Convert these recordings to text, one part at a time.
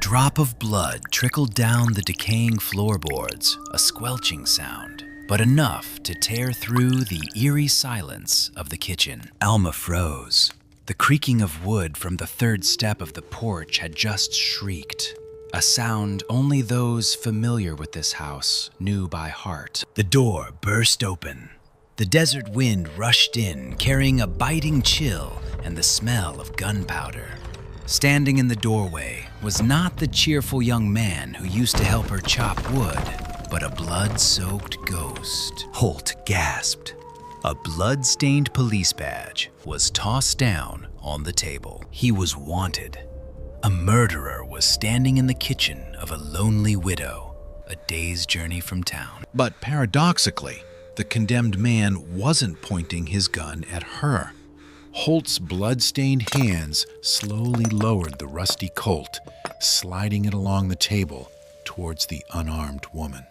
drop of blood trickled down the decaying floorboards, a squelching sound, but enough to tear through the eerie silence of the kitchen. Alma froze. The creaking of wood from the third step of the porch had just shrieked, a sound only those familiar with this house knew by heart. The door burst open. The desert wind rushed in, carrying a biting chill and the smell of gunpowder. Standing in the doorway was not the cheerful young man who used to help her chop wood, but a blood-soaked ghost. Holt gasped. A blood-stained police badge was tossed down on the table. He was wanted. A murderer was standing in the kitchen of a lonely widow, a day's journey from town. But paradoxically, the condemned man wasn't pointing his gun at her. Holt's blood-stained hands slowly lowered the rusty Colt, sliding it along the table towards the unarmed woman.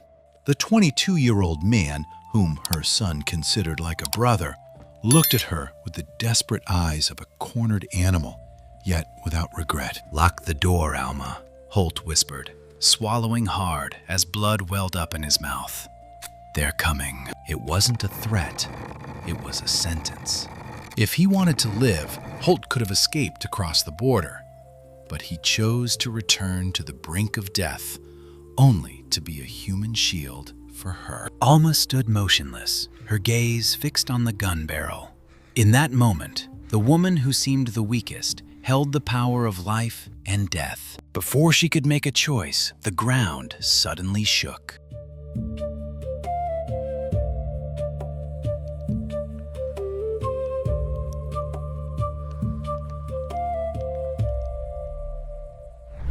The 22-year-old man, whom her son considered like a brother, looked at her with the desperate eyes of a cornered animal, yet without regret. "Lock the door, Alma," Holt whispered, swallowing hard as blood welled up in his mouth. "They're coming." It wasn't a threat, it was a sentence. If he wanted to live, Holt could have escaped across the border, but he chose to return to the brink of death, only to be a human shield for her. Alma stood motionless, her gaze fixed on the gun barrel. In that moment, the woman who seemed the weakest held the power of life and death. Before she could make a choice, the ground suddenly shook.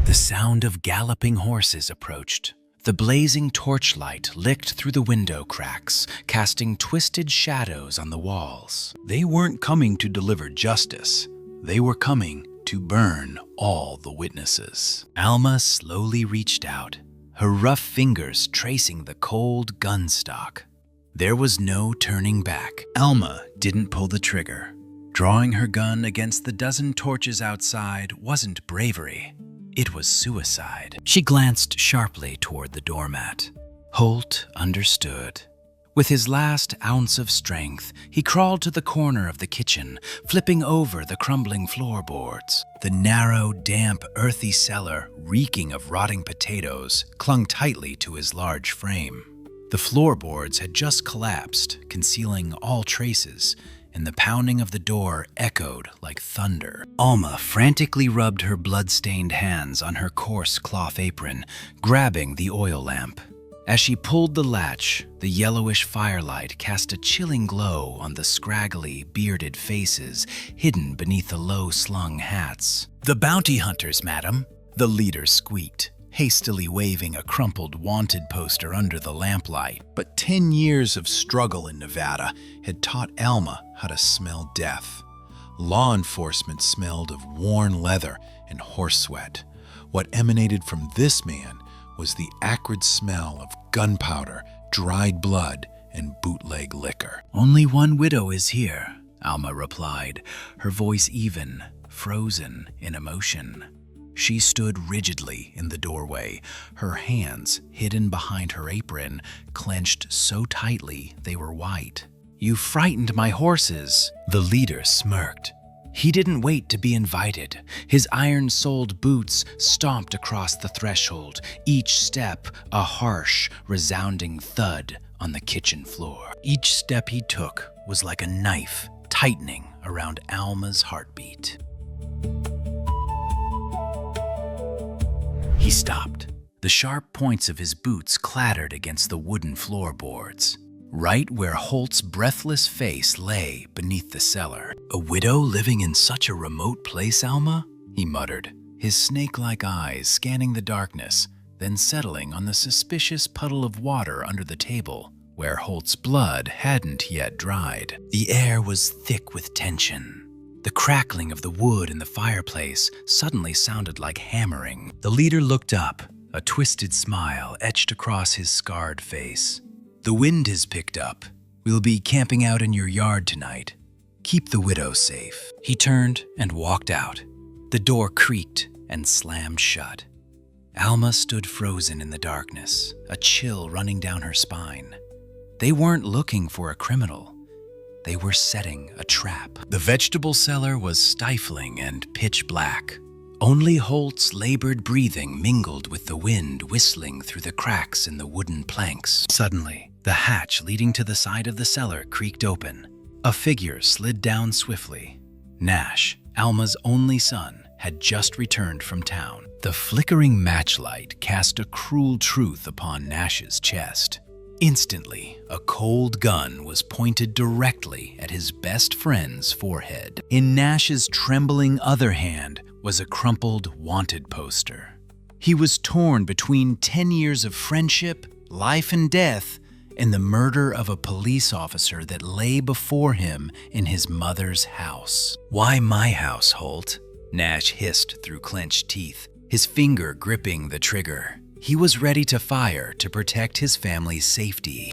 The sound of galloping horses approached. The blazing torchlight licked through the window cracks, casting twisted shadows on the walls. They weren't coming to deliver justice. They were coming to burn all the witnesses. Alma slowly reached out, her rough fingers tracing the cold gun stock. There was no turning back. Alma didn't pull the trigger. Drawing her gun against the dozen torches outside wasn't bravery. It was suicide. She glanced sharply toward the doormat. Holt understood. With his last ounce of strength, he crawled to the corner of the kitchen, flipping over the crumbling floorboards. The narrow, damp, earthy cellar, reeking of rotting potatoes, clung tightly to his large frame. The floorboards had just collapsed, concealing all traces, and the pounding of the door echoed like thunder. Alma frantically rubbed her blood-stained hands on her coarse cloth apron, grabbing the oil lamp. As she pulled the latch, the yellowish firelight cast a chilling glow on the scraggly, bearded faces hidden beneath the low-slung hats. "The bounty hunters, madam," the leader squeaked, hastily waving a crumpled wanted poster under the lamplight. But 10 years of struggle in Nevada had taught Alma how to smell death. Law enforcement smelled of worn leather and horse sweat. What emanated from this man was the acrid smell of gunpowder, dried blood, and bootleg liquor. "Only one widow is here," Alma replied, her voice even, frozen in emotion. She stood rigidly in the doorway, her hands, hidden behind her apron, clenched so tightly they were white. "You frightened my horses," the leader smirked. He didn't wait to be invited. His iron-soled boots stomped across the threshold, each step a harsh, resounding thud on the kitchen floor. Each step he took was like a knife tightening around Alma's heartbeat. He stopped. The sharp points of his boots clattered against the wooden floorboards, right where Holt's breathless face lay beneath the cellar. "A widow living in such a remote place, Alma?" he muttered, his snake-like eyes scanning the darkness, then settling on the suspicious puddle of water under the table, where Holt's blood hadn't yet dried. The air was thick with tension. The crackling of the wood in the fireplace suddenly sounded like hammering. The leader looked up, a twisted smile etched across his scarred face. "The wind has picked up. We'll be camping out in your yard tonight. Keep the widow safe." He turned and walked out. The door creaked and slammed shut. Alma stood frozen in the darkness, a chill running down her spine. They weren't looking for a criminal. They were setting a trap. The vegetable cellar was stifling and pitch black. Only Holt's labored breathing mingled with the wind whistling through the cracks in the wooden planks. Suddenly, the hatch leading to the side of the cellar creaked open. A figure slid down swiftly. Nash, Alma's only son, had just returned from town. The flickering matchlight cast a cruel truth upon Nash's chest. Instantly, a cold gun was pointed directly at his best friend's forehead. In Nash's trembling other hand was a crumpled wanted poster. He was torn between 10 years of friendship, life and death, and the murder of a police officer that lay before him in his mother's house. "Why my house, Holt?" Nash hissed through clenched teeth, his finger gripping the trigger. He was ready to fire to protect his family's safety.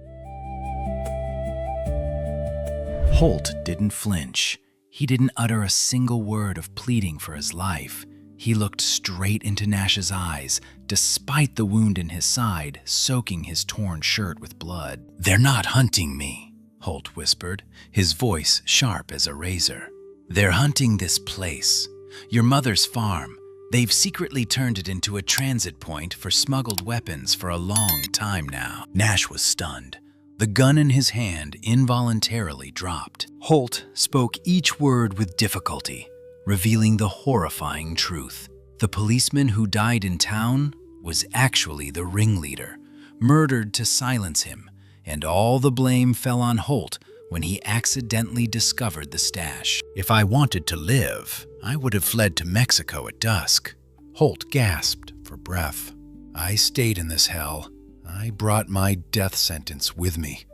Holt didn't flinch. He didn't utter a single word of pleading for his life. He looked straight into Nash's eyes, despite the wound in his side soaking his torn shirt with blood. "They're not hunting me," Holt whispered, his voice sharp as a razor. "They're hunting this place, your mother's farm. They've secretly turned it into a transit point for smuggled weapons for a long time now." Nash was stunned. The gun in his hand involuntarily dropped. Holt spoke each word with difficulty, revealing the horrifying truth. The policeman who died in town was actually the ringleader, murdered to silence him, and all the blame fell on Holt when he accidentally discovered the stash. "If I wanted to live, I would have fled to Mexico at dusk." Holt gasped for breath. "I stayed in this hell. I brought my death sentence with me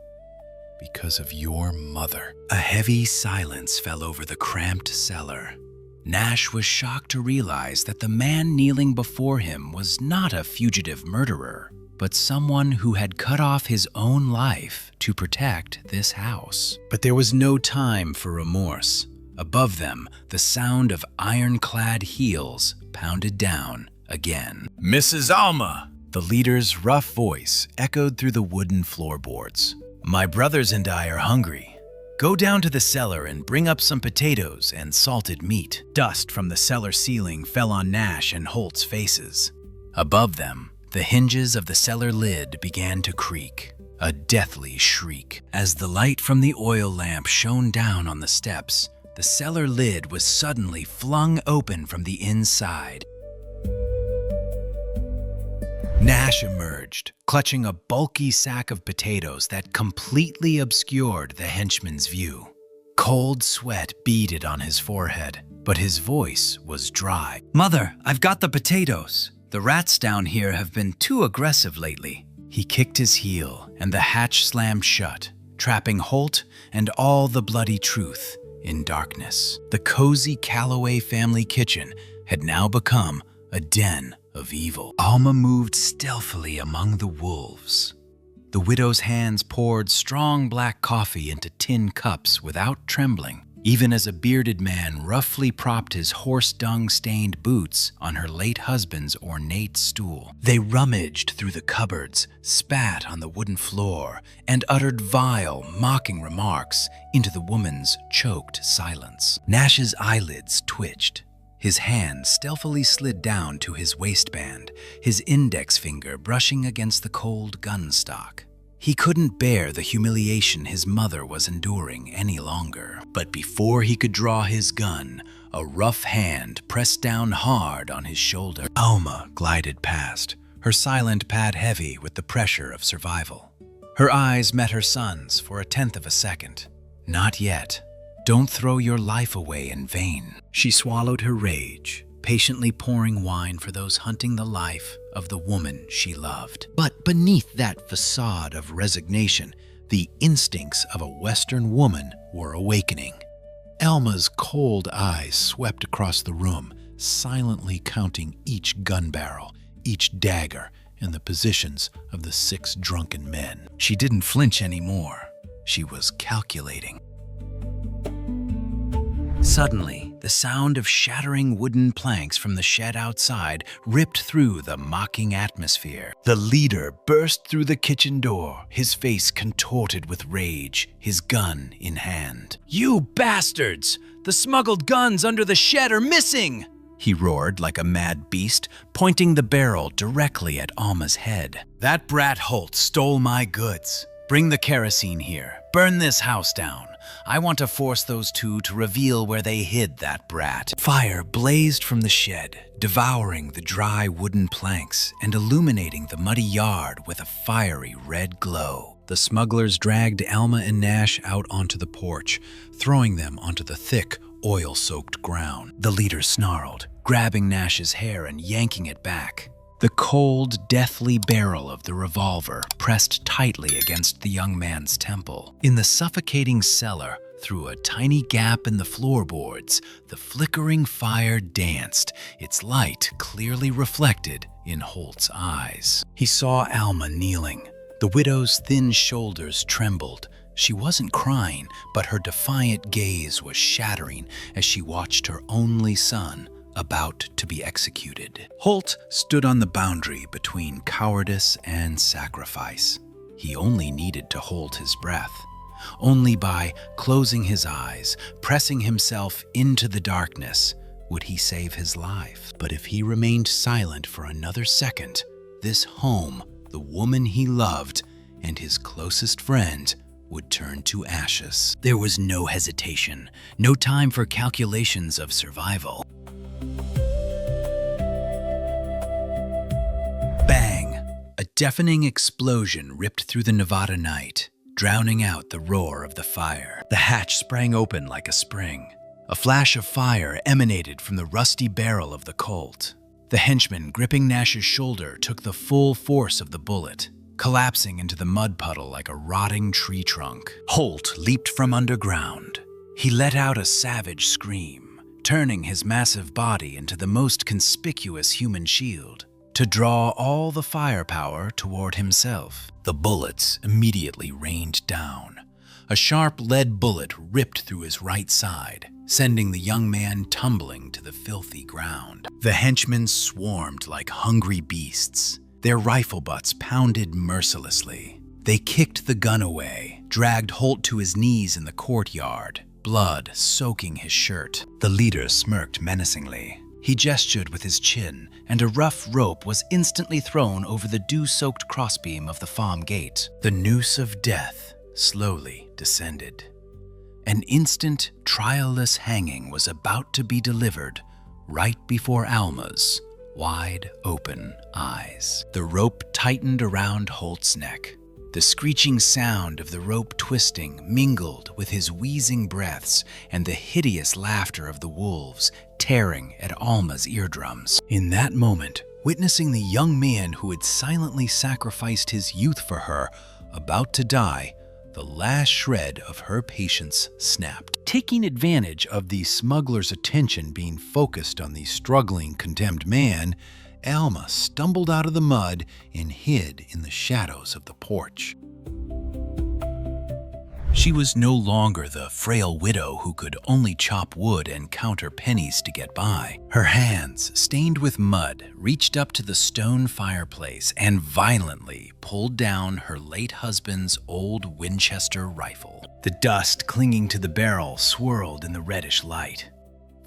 because of your mother." A heavy silence fell over the cramped cellar. Nash was shocked to realize that the man kneeling before him was not a fugitive murderer, but someone who had cut off his own life to protect this house. But there was no time for remorse. Above them, the sound of ironclad heels pounded down again. "Mrs. Alma!" The leader's rough voice echoed through the wooden floorboards. "My brothers and I are hungry. Go down to the cellar and bring up some potatoes and salted meat." Dust from the cellar ceiling fell on Nash and Holt's faces. Above them, the hinges of the cellar lid began to creak, a deathly shriek. As the light from the oil lamp shone down on the steps, the cellar lid was suddenly flung open from the inside. Nash emerged, clutching a bulky sack of potatoes that completely obscured the henchman's view. Cold sweat beaded on his forehead, but his voice was dry. "Mother, I've got the potatoes. The rats down here have been too aggressive lately." He kicked his heel, and the hatch slammed shut, trapping Holt and all the bloody truth in darkness. The cozy Calloway family kitchen had now become a den of evil. Alma moved stealthily among the wolves. The widow's hands poured strong black coffee into tin cups without trembling, even as a bearded man roughly propped his horse-dung-stained boots on her late husband's ornate stool. They rummaged through the cupboards, spat on the wooden floor, and uttered vile, mocking remarks into the woman's choked silence. Nash's eyelids twitched. His hand stealthily slid down to his waistband, his index finger brushing against the cold gun stock. He couldn't bear the humiliation his mother was enduring any longer. But before he could draw his gun, a rough hand pressed down hard on his shoulder. Alma glided past, her silent pad heavy with the pressure of survival. Her eyes met her son's for a tenth of a second. "Not yet. Don't throw your life away in vain." She swallowed her rage, patiently pouring wine for those hunting the life of the woman she loved. But beneath that facade of resignation, the instincts of a Western woman were awakening. Alma's cold eyes swept across the room, silently counting each gun barrel, each dagger, and the positions of the 6 drunken men. She didn't flinch anymore. She was calculating. Suddenly, The sound of shattering wooden planks from the shed outside ripped through the mocking atmosphere. The leader burst through the kitchen door, his face contorted with rage, his gun in hand. "You bastards! The smuggled guns under the shed are missing!" he roared like a mad beast, pointing the barrel directly at Alma's head. "That brat Holt stole my goods. Bring the kerosene here. Burn this house down. I want to force those two to reveal where they hid that brat." Fire blazed from the shed, devouring the dry wooden planks and illuminating the muddy yard with a fiery red glow. The smugglers dragged Alma and Nash out onto the porch, throwing them onto the thick, oil-soaked ground. The leader snarled, grabbing Nash's hair and yanking it back. The cold, deathly barrel of the revolver pressed tightly against the young man's temple. In the suffocating cellar, through a tiny gap in the floorboards, the flickering fire danced, its light clearly reflected in Holt's eyes. He saw Alma kneeling. The widow's thin shoulders trembled. She wasn't crying, but her defiant gaze was shattering as she watched her only son about to be executed. Holt stood on the boundary between cowardice and sacrifice. He only needed to hold his breath. Only by closing his eyes, pressing himself into the darkness, would he save his life. But if he remained silent for another second, this home, the woman he loved, and his closest friend would turn to ashes. There was no hesitation, no time for calculations of survival. Bang! A deafening explosion ripped through the Nevada night, drowning out the roar of the fire. The hatch sprang open like a spring. A flash of fire emanated from the rusty barrel of the Colt. The henchman gripping Nash's shoulder took the full force of the bullet, collapsing into the mud puddle like a rotting tree trunk. Holt leaped from underground. He let out a savage scream, turning his massive body into the most conspicuous human shield, to draw all the firepower toward himself. The bullets immediately rained down. A sharp lead bullet ripped through his right side, sending the young man tumbling to the filthy ground. The henchmen swarmed like hungry beasts. Their rifle butts pounded mercilessly. They kicked the gun away, dragged Holt to his knees in the courtyard, blood soaking his shirt. The leader smirked menacingly. He gestured with his chin, and a rough rope was instantly thrown over the dew-soaked crossbeam of the farm gate. The noose of death slowly descended. An instant, trial-less hanging was about to be delivered right before Alma's wide-open eyes. The rope tightened around Holt's neck. The screeching sound of the rope twisting mingled with his wheezing breaths and the hideous laughter of the wolves tearing at Alma's eardrums. In that moment, witnessing the young man who had silently sacrificed his youth for her, about to die, the last shred of her patience snapped. Taking advantage of the smuggler's attention being focused on the struggling, condemned man, Alma stumbled out of the mud and hid in the shadows of the porch. She was no longer the frail widow who could only chop wood and count her pennies to get by. Her hands, stained with mud, reached up to the stone fireplace and violently pulled down her late husband's old Winchester rifle. The dust clinging to the barrel swirled in the reddish light.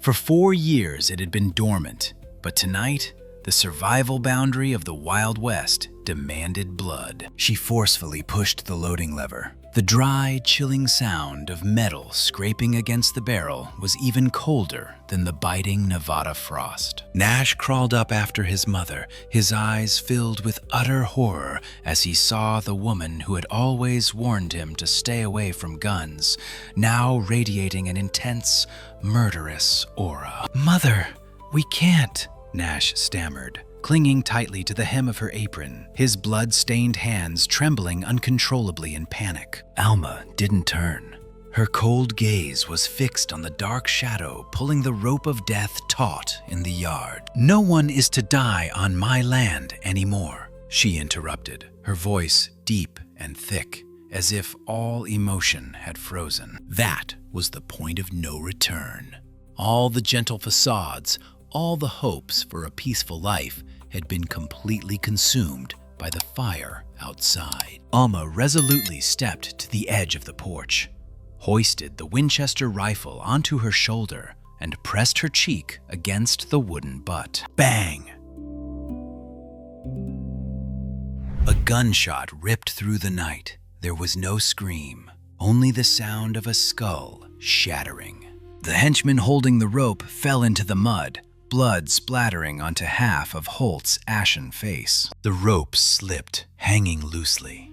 For 4 years it had been dormant, but tonight, the survival boundary of the Wild West demanded blood. She forcefully pushed the loading lever. The dry, chilling sound of metal scraping against the barrel was even colder than the biting Nevada frost. Nash crawled up after his mother, his eyes filled with utter horror as he saw the woman who had always warned him to stay away from guns, now radiating an intense, murderous aura. "Mother, we can't," Nash stammered, clinging tightly to the hem of her apron, his blood-stained hands trembling uncontrollably in panic. Alma didn't turn. Her cold gaze was fixed on the dark shadow pulling the rope of death taut in the yard. "No one is to die on my land anymore," she interrupted, her voice deep and thick, as if all emotion had frozen. That was the point of no return. All the gentle facades, all the hopes for a peaceful life had been completely consumed by the fire outside. Alma resolutely stepped to the edge of the porch, hoisted the Winchester rifle onto her shoulder, and pressed her cheek against the wooden butt. Bang! A gunshot ripped through the night. There was no scream, only the sound of a skull shattering. The henchman holding the rope fell into the mud, blood splattering onto half of Holt's ashen face. The rope slipped, hanging loosely.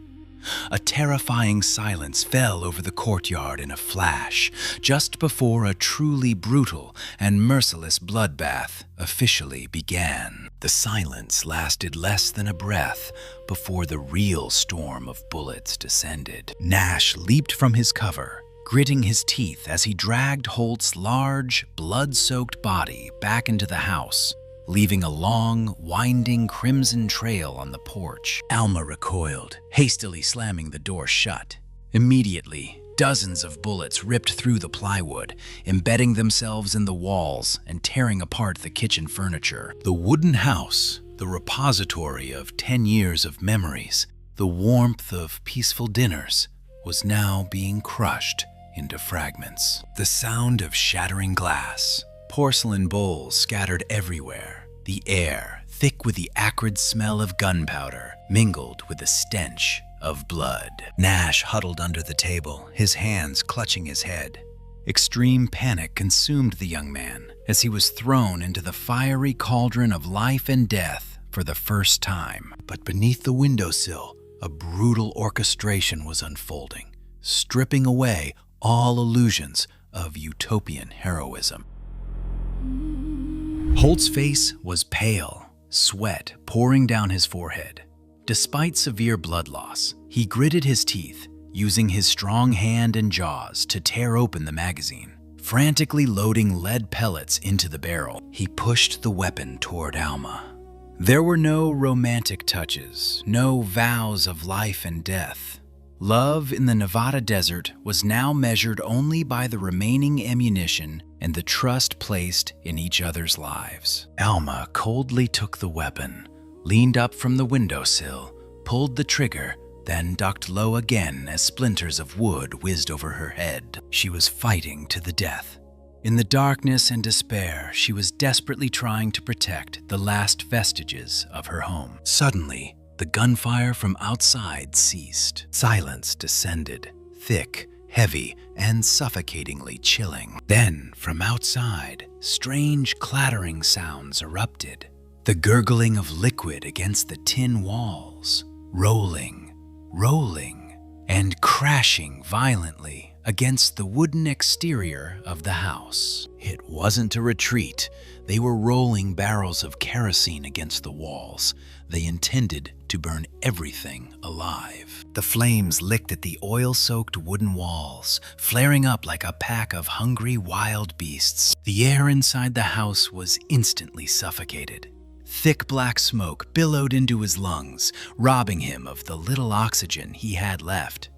A terrifying silence fell over the courtyard in a flash, just before a truly brutal and merciless bloodbath officially began. The silence lasted less than a breath before the real storm of bullets descended. Nash leaped from his cover, gritting his teeth as he dragged Holt's large, blood-soaked body back into the house, leaving a long, winding crimson trail on the porch. Alma recoiled, hastily slamming the door shut. Immediately, dozens of bullets ripped through the plywood, embedding themselves in the walls and tearing apart the kitchen furniture. The wooden house, the repository of 10 years of memories, the warmth of peaceful dinners, was now being crushed into fragments. The sound of shattering glass, porcelain bowls scattered everywhere, the air thick with the acrid smell of gunpowder, mingled with the stench of blood. Nash huddled under the table, his hands clutching his head. Extreme panic consumed the young man as he was thrown into the fiery cauldron of life and death for the first time. But beneath the windowsill, a brutal orchestration was unfolding, stripping away all illusions of utopian heroism. Holt's face was pale, sweat pouring down his forehead. Despite severe blood loss, he gritted his teeth, using his strong hand and jaws to tear open the magazine. Frantically loading lead pellets into the barrel, he pushed the weapon toward Alma. There were no romantic touches, no vows of life and death. Love in the Nevada desert was now measured only by the remaining ammunition and the trust placed in each other's lives. Alma coldly took the weapon, leaned up from the windowsill, pulled the trigger, then ducked low again as splinters of wood whizzed over her head. She was fighting to the death. In the darkness and despair, she was desperately trying to protect the last vestiges of her home. Suddenly, the gunfire from outside ceased. Silence descended, thick, heavy, and suffocatingly chilling. Then, from outside, strange clattering sounds erupted. The gurgling of liquid against the tin walls, rolling, and crashing violently against the wooden exterior of the house. It wasn't a retreat. They were rolling barrels of kerosene against the walls. They intended to burn everything alive. The flames licked at the oil-soaked wooden walls, flaring up like a pack of hungry wild beasts. The air inside the house was instantly suffocated. Thick black smoke billowed into his lungs, robbing him of the little oxygen he had left.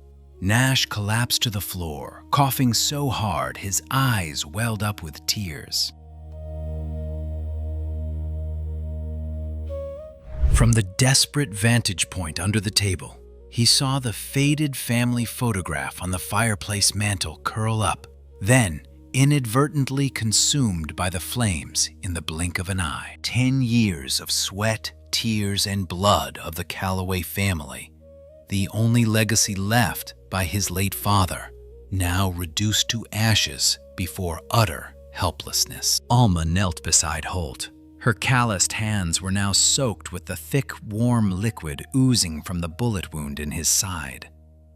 Nash collapsed to the floor, coughing so hard his eyes welled up with tears. From the desperate vantage point under the table, he saw the faded family photograph on the fireplace mantel curl up, then inadvertently consumed by the flames in the blink of an eye. 10 years of sweat, tears, and blood of the Calloway family, the only legacy left by his late father, now reduced to ashes before utter helplessness. Alma knelt beside Holt. Her calloused hands were now soaked with the thick, warm liquid oozing from the bullet wound in his side.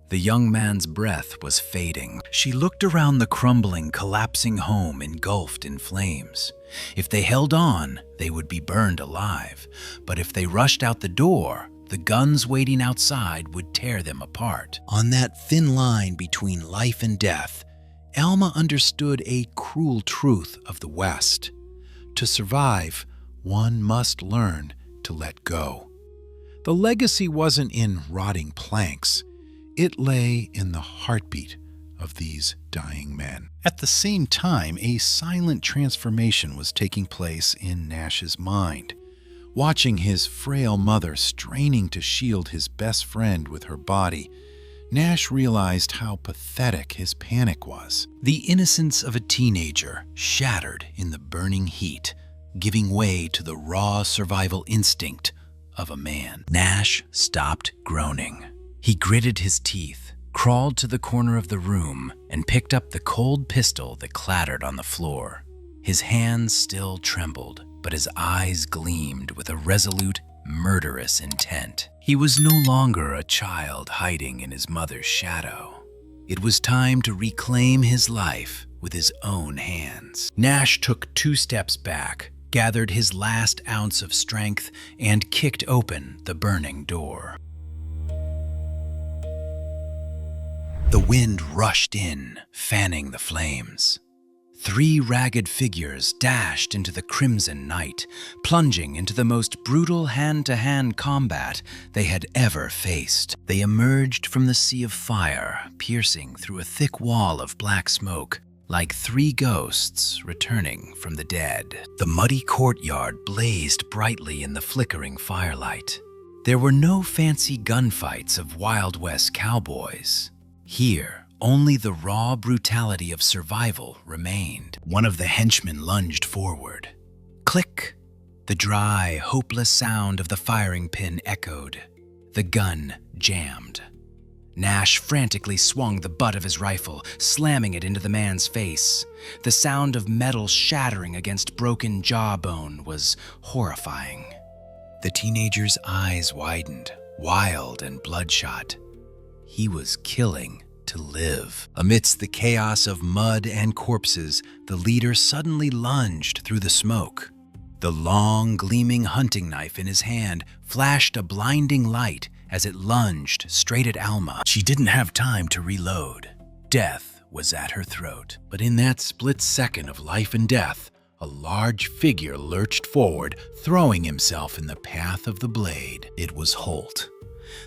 The young man's breath was fading. She looked around the crumbling, collapsing home engulfed in flames. If they held on, they would be burned alive. But if they rushed out the door, the guns waiting outside would tear them apart. On that thin line between life and death, Alma understood a cruel truth of the West. To survive, one must learn to let go. The legacy wasn't in rotting planks. It lay in the heartbeat of these dying men. At the same time, a silent transformation was taking place in Nash's mind. Watching his frail mother straining to shield his best friend with her body, Nash realized how pathetic his panic was. The innocence of a teenager shattered in the burning heat, giving way to the raw survival instinct of a man. Nash stopped groaning. He gritted his teeth, crawled to the corner of the room, and picked up the cold pistol that clattered on the floor. His hands still trembled, but his eyes gleamed with a resolute, murderous intent. He was no longer a child hiding in his mother's shadow. It was time to reclaim his life with his own hands. Nash took 2 steps back, gathered his last ounce of strength, and kicked open the burning door. The wind rushed in, fanning the flames. 3 ragged figures dashed into the crimson night, plunging into the most brutal hand-to-hand combat they had ever faced. They emerged from the sea of fire, piercing through a thick wall of black smoke, like 3 ghosts returning from the dead. The muddy courtyard blazed brightly in the flickering firelight. There were no fancy gunfights of Wild West cowboys. Here, only the raw brutality of survival remained. One of the henchmen lunged forward. Click! The dry, hopeless sound of the firing pin echoed. The gun jammed. Nash frantically swung the butt of his rifle, slamming it into the man's face. The sound of metal shattering against broken jawbone was horrifying. The teenager's eyes widened, wild and bloodshot. He was killing to live. Amidst the chaos of mud and corpses, the leader suddenly lunged through the smoke. The long, gleaming hunting knife in his hand flashed a blinding light as it lunged straight at Alma. She didn't have time to reload. Death was at her throat. But in that split second of life and death, a large figure lurched forward, throwing himself in the path of the blade. It was Holt.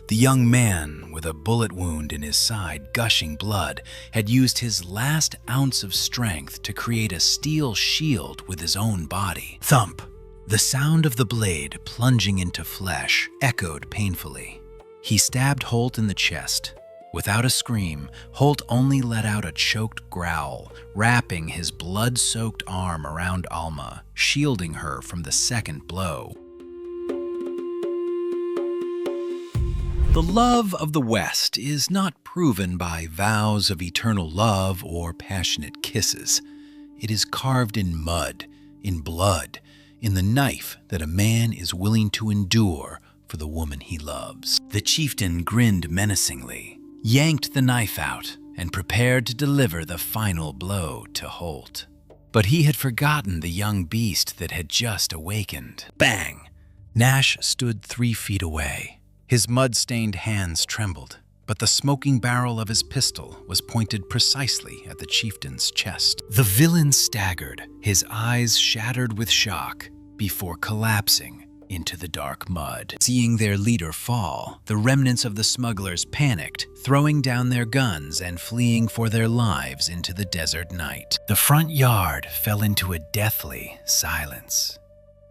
The young man, with a bullet wound in his side gushing blood, had used his last ounce of strength to create a steel shield with his own body. Thump! The sound of the blade plunging into flesh echoed painfully. He stabbed Holt in the chest. Without a scream, Holt only let out a choked growl, wrapping his blood-soaked arm around Alma, shielding her from the second blow. The love of the West is not proven by vows of eternal love or passionate kisses. It is carved in mud, in blood, in the knife that a man is willing to endure for the woman he loves. The chieftain grinned menacingly, yanked the knife out, and prepared to deliver the final blow to Holt. But he had forgotten the young beast that had just awakened. Bang! Nash stood 3 feet away. His mud-stained hands trembled, but the smoking barrel of his pistol was pointed precisely at the chieftain's chest. The villain staggered, his eyes shattered with shock, before collapsing into the dark mud. Seeing their leader fall, the remnants of the smugglers panicked, throwing down their guns and fleeing for their lives into the desert night. The front yard fell into a deathly silence.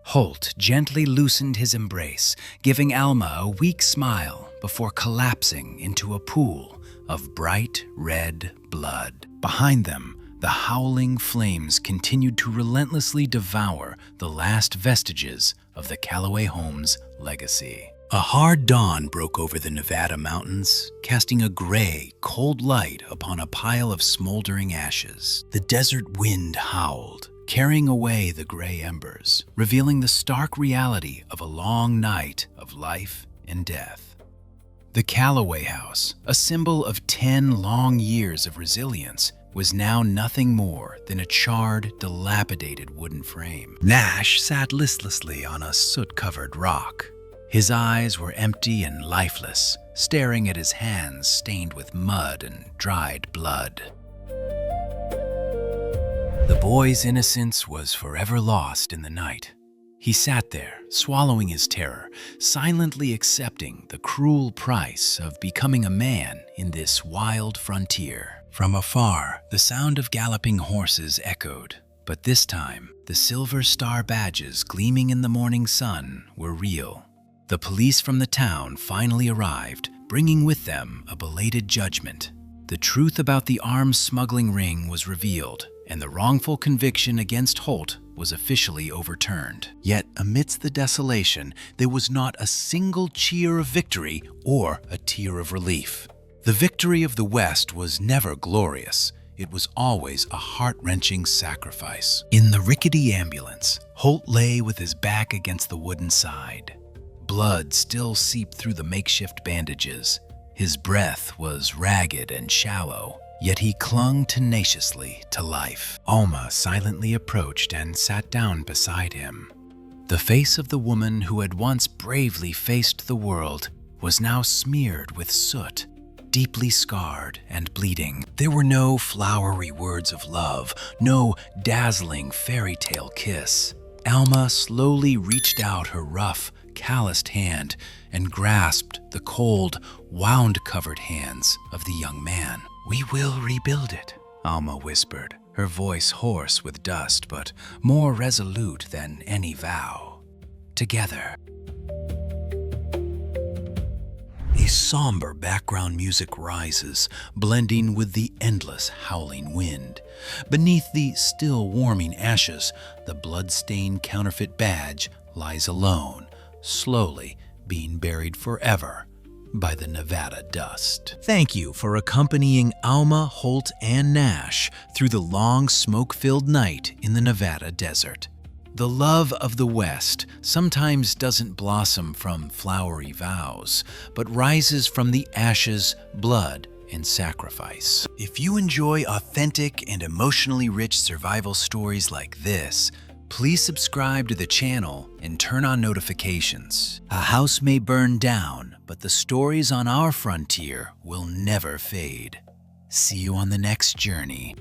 Holt gently loosened his embrace, giving Alma a weak smile before collapsing into a pool of bright red blood. Behind them, the howling flames continued to relentlessly devour the last vestiges of the Calloway home's legacy. A hard dawn broke over the Nevada mountains, casting a gray, cold light upon a pile of smoldering ashes. The desert wind howled, carrying away the gray embers, revealing the stark reality of a long night of life and death. The Calloway house, a symbol of 10 long years of resilience, was now nothing more than a charred, dilapidated wooden frame. Nash sat listlessly on a soot-covered rock. His eyes were empty and lifeless, staring at his hands stained with mud and dried blood. The boy's innocence was forever lost in the night. He sat there, swallowing his terror, silently accepting the cruel price of becoming a man in this wild frontier. From afar, the sound of galloping horses echoed, but this time, the silver star badges gleaming in the morning sun were real. The police from the town finally arrived, bringing with them a belated judgment. The truth about the arms smuggling ring was revealed, and the wrongful conviction against Holt was officially overturned. Yet, amidst the desolation, there was not a single cheer of victory or a tear of relief. The victory of the West was never glorious. It was always a heart-wrenching sacrifice. In the rickety ambulance, Holt lay with his back against the wooden side. Blood still seeped through the makeshift bandages. His breath was ragged and shallow, yet he clung tenaciously to life. Alma silently approached and sat down beside him. The face of the woman who had once bravely faced the world was now smeared with soot, deeply scarred and bleeding. There were no flowery words of love, no dazzling fairy tale kiss. Alma slowly reached out her rough, calloused hand and grasped the cold, wound-covered hands of the young man. "We will rebuild it," Alma whispered, her voice hoarse with dust but more resolute than any vow. "Together." A somber background music rises, blending with the endless howling wind. Beneath the still warming ashes, the blood-stained counterfeit badge lies alone, slowly being buried forever by the Nevada dust. Thank you for accompanying Alma, Holt, and Nash through the long smoke-filled night in the Nevada desert. The love of the West sometimes doesn't blossom from flowery vows, but rises from the ashes, blood, and sacrifice. If you enjoy authentic and emotionally rich survival stories like this, please subscribe to the channel and turn on notifications. A house may burn down, but the stories on our frontier will never fade. See you on the next journey.